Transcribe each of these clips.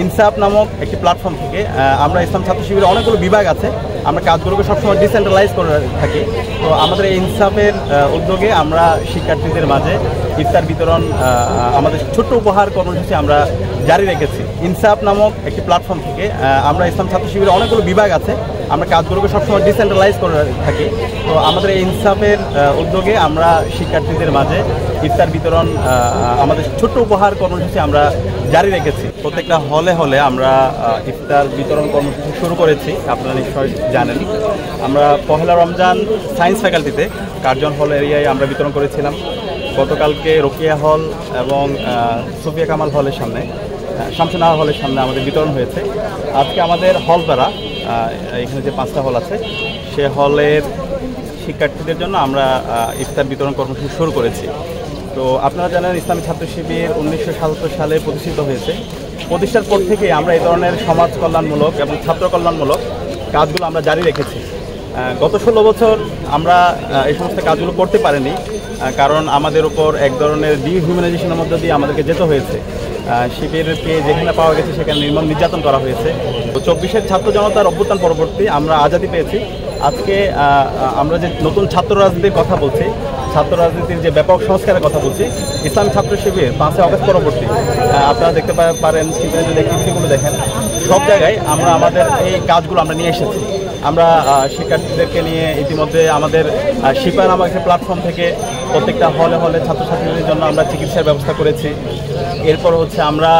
ইনসাফ নামক একটি প্ল্যাটফর্ম থেকে আমরা ইসলাম ছাত্র শিবিরের অনেকগুলো বিভাগ আছে, আমরা কাজগুলোকে সবসময় ডিসেন্ট্রালাইজ করে থাকি। তো আমাদের এই ইনসাফের উদ্যোগে আমরা শিক্ষার্থীদের মাঝে ইফতার বিতরণ, আমাদের ছোট্ট উপহার কর্মসূচি আমরা জারি রেখেছি। ইনসাফ নামক একটি প্ল্যাটফর্ম থেকে আমরা ইসলাম ছাত্র শিবিরের অনেকগুলো বিভাগ আছে, আমরা কাজগুলোকে সবসময় ডিসেন্ট্রালাইজ করে থাকি। তো আমাদের এই ইনসাফের উদ্যোগে আমরা শিক্ষার্থীদের মাঝে ইফতার বিতরণ, আমাদের ছোট্ট উপহার কর্মসূচি আমরা জারি রেখেছি। প্রত্যেকটা হলে হলে আমরা ইফতার বিতরণ কর্মসূচি শুরু করেছি, আপনারা নিশ্চয়ই জানেন। আমরা পহেলা রমজান সায়েন্স ফ্যাকাল্টিতে কার্জন হল এরিয়ায় আমরা বিতরণ করেছিলাম। গতকালকে রোকিয়া হল এবং সুফিয়া কামাল হলের সামনে, শামসুনাহার হলের সামনে আমাদের বিতরণ হয়েছে। আজকে আমাদের হল দ্বারা এখানে যে 5টা হল আছে, সে হলের শিক্ষার্থীদের জন্য আমরা ইফতার বিতরণ কর্মসূচি শুরু করেছি। তো আপনারা জানেন ইসলামী ছাত্র শিবির 1977 সালে প্রতিষ্ঠিত হয়েছে। প্রতিষ্ঠার পর থেকে আমরা এই ধরনের সমাজ কল্যাণমূলক এবং ছাত্র কল্যাণমূলক কাজগুলো আমরা জারি রেখেছি। গত 16 বছর আমরা এই সমস্ত কাজগুলো করতে পারিনি, কারণ আমাদের উপর এক ধরনের ডিহিউম্যানাইজেশনের মধ্যে দিয়ে আমাদেরকে যেতে হয়েছে। শিবিরকে যেখানে পাওয়া গেছে সেখানে নির্মম নির্যাতন করা হয়েছে। তো 24-এর ছাত্র জনতার অভ্যুত্থান পরবর্তী আমরা আজাদি পেয়েছি। আজকে আমরা যে নতুন ছাত্র রাজনীতির কথা বলছি, ছাত্র রাজনীতির যে ব্যাপক সংস্কারের কথা বলছি, ইসলামী ছাত্র শিবির 5 আগস্ট পরবর্তী আপনারা দেখতে পারেন, শিবিরে যদি অ্যাক্টিভিটিগুলো দেখেন, সব জায়গায় আমরা আমাদের এই কাজগুলো আমরা নিয়ে এসেছি। আমরা শিক্ষার্থীদেরকে নিয়ে ইতিমধ্যে আমাদের শিপা নামক একটা প্ল্যাটফর্ম থেকে প্রত্যেকটা হলে হলে ছাত্রছাত্রীদের জন্য আমরা চিকিৎসার ব্যবস্থা করেছি। এরপর হচ্ছে আমরা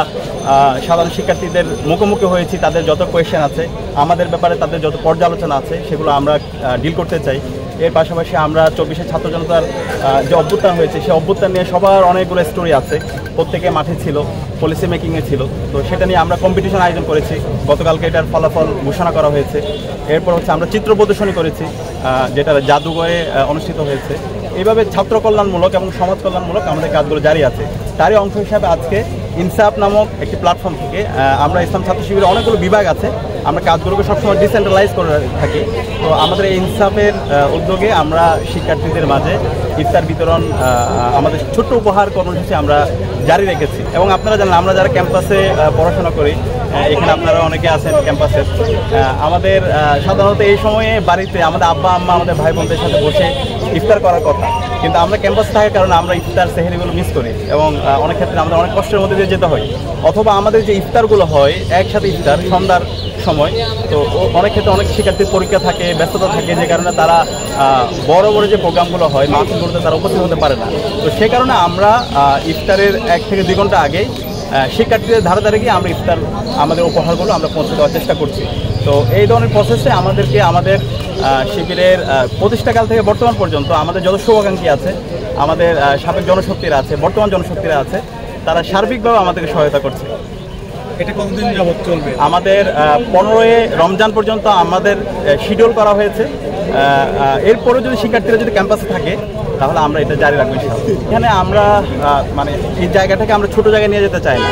সাধারণ শিক্ষার্থীদের মুখোমুখি হয়েছি, তাদের যত কোয়েশ্চেন আছে, আমাদের ব্যাপারে তাদের যত পর্যালোচনা আছে, সেগুলো আমরা ডিল করতে চাই। এর পাশাপাশি আমরা 24-এর ছাত্র জনতার যে অভ্যুত্থান হয়েছে, সেই অভ্যুত্থান নিয়ে সবার অনেকগুলো স্টোরি আছে, প্রত্যেকে মাঠে ছিল, পলিসি মেকিংয়ে ছিল। তো সেটা নিয়ে আমরা কম্পিটিশন আয়োজন করেছি, গতকালকে এটার ফলাফল ঘোষণা করা হয়েছে। এরপর হচ্ছে আমরা চিত্র প্রদর্শনী করেছি, যেটা জাদুঘরে অনুষ্ঠিত হয়েছে। এইভাবে ছাত্র কল্যাণমূলক এবং সমাজ কল্যাণমূলক আমাদের কাজগুলো জারি আছে। তারই অংশ হিসাবে আজকে ইনসাফ নামক একটি প্ল্যাটফর্ম থেকে আমরা ইসলাম ছাত্র শিবিরের অনেকগুলো বিভাগ আছে, আমরা কাজগুলোকে সবসময় ডিসেন্ট্রালাইজ করে থাকি। তো আমাদের এই ইনসাফের উদ্যোগে আমরা শিক্ষার্থীদের মাঝে ইফতার বিতরণ, আমাদের ছোট্ট উপহার কর্মসূচি আমরা জারি রেখেছি। এবং আপনারা জানেন, আমরা যারা ক্যাম্পাসে পড়াশোনা করি, এখানে আপনারা অনেকে আছেন ক্যাম্পাসে, আমাদের সাধারণত এই সময়ে বাড়িতে আমাদের আব্বা আম্মা আমাদের ভাই বোনদের সাথে বসে ইফতার করার কথা, কিন্তু আমরা ক্যাম্পাসে থাকার কারণে আমরা ইফতার সেহরিগুলো মিস করি এবং অনেক ক্ষেত্রে আমাদের অনেক কষ্টের মধ্যে দিয়ে যেতে হয়। অথবা আমাদের যে ইফতারগুলো হয় একসাথে ইফতার সন্ধ্যার সময়, তো অনেক ক্ষেত্রে অনেক শিক্ষার্থীর পরীক্ষা থাকে, ব্যস্ততা থাকে, যে কারণে তারা বড় বড় যে প্রোগ্রামগুলো হয় মাহফিলগুলোতে তারা উপস্থিত হতে পারে না। তো সে কারণে আমরা ইফতারের 1 থেকে 2 ঘন্টা আগে শিক্ষার্থীদের ধারে ধারে গিয়ে আমরা ইফতার আমাদের উপহারগুলো আমরা পৌঁছে দেওয়ার চেষ্টা করছি। তো এই ধরনের প্রসেসে আমাদেরকে আমাদের শিবিরের প্রতিষ্ঠাকাল থেকে বর্তমান পর্যন্ত আমাদের যত শুভাকাঙ্ক্ষী আছে, আমাদের সাবেক জনশক্তিরা আছে, বর্তমান জনশক্তিরা আছে, তারা সার্বিকভাবে আমাদেরকে সহায়তা করছে। এটা কতদিন যাবত চলবে? আমাদের 15ই রমজান পর্যন্ত আমাদের শিডিউল করা হয়েছে। এরপরে যদি শিক্ষার্থীরা যদি ক্যাম্পাসে থাকে তাহলে আমরা এটা জারি রাখবো। এখানে আমরা মানে এই জায়গাটাকে আমরা ছোট জায়গায় নিয়ে যেতে চাই না।